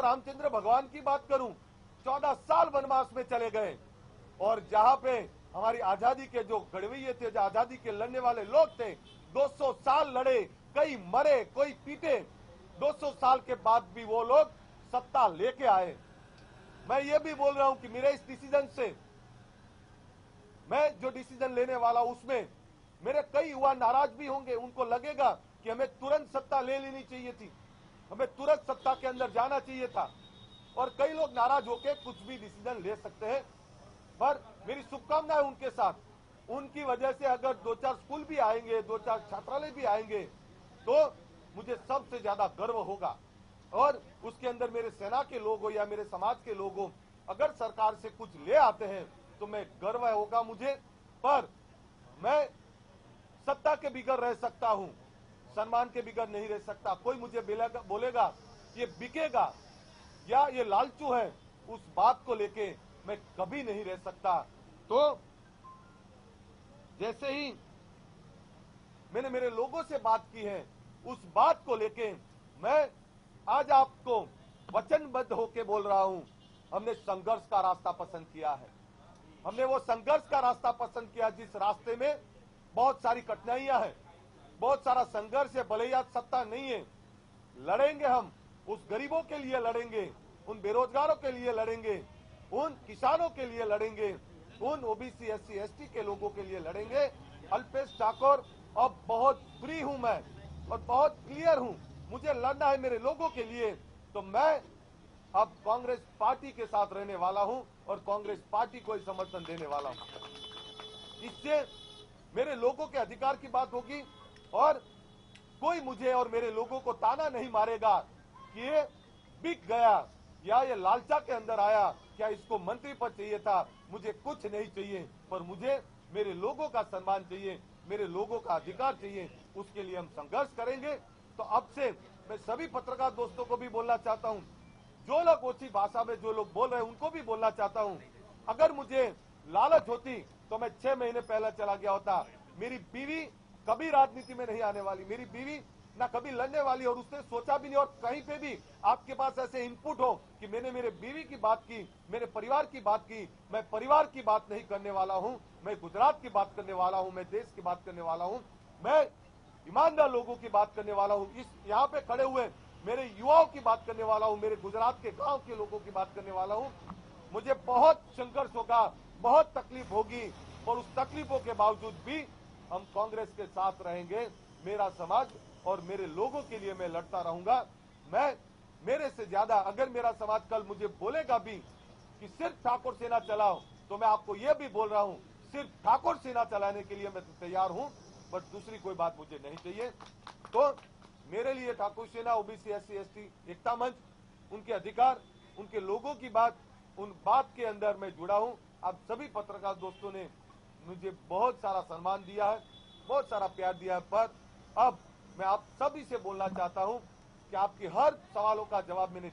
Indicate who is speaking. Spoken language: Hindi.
Speaker 1: रामचंद्र भगवान की बात करूं, 14 साल वनवास में चले गए, और जहां पे हमारी आजादी के जो गढ़वैये थे, जो आजादी के लड़ने वाले लोग थे, 200 साल लड़े, कई मरे, कोई पीटे, 200 साल के बाद भी वो लोग सत्ता लेके आए। मैं ये भी बोल रहा हूं कि मेरे इस डिसीजन से, मैं जो डिसीजन लेने वाला उसमें मेरे कई युवा नाराज भी होंगे। उनको लगेगा कि हमें तुरंत सत्ता ले लेनी चाहिए थी, हमें तुरंत सत्ता के अंदर जाना चाहिए था, और कई लोग नाराज होकर कुछ भी डिसीजन ले सकते हैं। पर मेरी शुभकामनाएं उनके साथ, उनकी वजह से अगर 2-4 स्कूल भी आएंगे, 2-4 छात्रालय भी आएंगे, तो मुझे सबसे ज्यादा गर्व होगा। और उसके अंदर मेरे सेना के लोग हो या मेरे समाज के लोग हो, अगर सरकार से कुछ ले आते हैं तो मैं गर्व होगा मुझे। पर मैं सत्ता के बिगड़ रह सकता हूं, सम्मान के बिगड़ नहीं रह सकता। कोई मुझे बोलेगा ये बिकेगा या ये लालचू है, उस बात को लेके मैं कभी नहीं रह सकता। तो जैसे ही मैंने मेरे लोगों से बात की है, उस बात को लेके मैं आज आपको वचनबद्ध होके बोल रहा हूं। हमने संघर्ष का रास्ता पसंद किया है, हमने वो संघर्ष का रास्ता पसंद किया जिस रास्ते में बहुत सारी कठिनाइयां हैं, बहुत सारा संघर्ष है। भले ही आज सत्ता नहीं है, लड़ेंगे हम, उस गरीबों के लिए लड़ेंगे, उन बेरोजगारों के लिए लड़ेंगे, उन किसानों के लिए लड़ेंगे, उन ओबीसी एससी एसटी के लोगों के लिए लड़ेंगे। अल्पेश ठाकुर, अब बहुत फ्री हूं मैं और बहुत क्लियर हूं, मुझे लड़ना है मेरे लोगों के लिए। तो मैं अब कांग्रेस पार्टी के साथ रहने वाला हूं और कांग्रेस पार्टी को ही समर्थन देने वाला हूं। इससे मेरे लोगों के अधिकार की बात होगी और कोई मुझे और मेरे लोगों को ताना नहीं मारेगा कि ये बिक गया या ये लालचा के अंदर आया, क्या इसको मंत्री पद चाहिए था। मुझे कुछ नहीं चाहिए, पर मुझे मेरे लोगों का सम्मान चाहिए, मेरे लोगों का अधिकार चाहिए। उसके लिए हम संघर्ष करेंगे। तो अब से मैं सभी पत्रकार दोस्तों को भी बोलना चाहता हूं, जो लोग ओछी भाषा में जो लोग बोल रहे हैं उनको भी बोलना चाहता हूं, अगर मुझे लालच होती तो मैं 6 महीने पहले चला गया होता। मेरी बीवी कभी राजनीति में नहीं आने वाली, मेरी बीवी ना कभी लड़ने वाली, और उसने सोचा भी नहीं। और कहीं पे भी आपके पास ऐसे इनपुट हो कि मैंने मेरे बीवी की बात की, मेरे परिवार की बात की, मैं परिवार की बात नहीं करने वाला हूं, मैं गुजरात की बात करने वाला हूं, मैं देश की बात करने वाला हूं, मैं ईमानदार लोगों की बात करने वाला हूं, इस यहाँ पे खड़े हुए मेरे युवाओं की बात करने वाला हूं, मेरे गुजरात के गांव के लोगों की बात करने वाला हूं। मुझे बहुत संघर्ष होगा, बहुत तकलीफ होगी, और उस तकलीफों के बावजूद भी हम कांग्रेस के साथ रहेंगे। मेरा समाज और मेरे लोगों के लिए मैं लड़ता रहूंगा। मैं मेरे से ज्यादा अगर मेरा समाज कल मुझे बोलेगा भी कि सिर्फ ठाकुर सेना चलाओ, तो मैं आपको यह भी बोल रहा हूं, सिर्फ ठाकुर सेना चलाने के लिए मैं तो तैयार हूं, बट दूसरी कोई बात मुझे नहीं चाहिए। तो मेरे लिए ठाकुर सेना, ओबीसी एससी एसटी एकता मंच, उनके अधिकार, उनके लोगों की बात, उन बात के अंदर मैं जुड़ा हूं। आप सभी पत्रकार दोस्तों ने मुझे बहुत सारा सम्मान दिया है, बहुत सारा प्यार दिया है, पर अब मैं आप सभी से बोलना चाहता हूं कि आपके हर सवालों का जवाब मैंने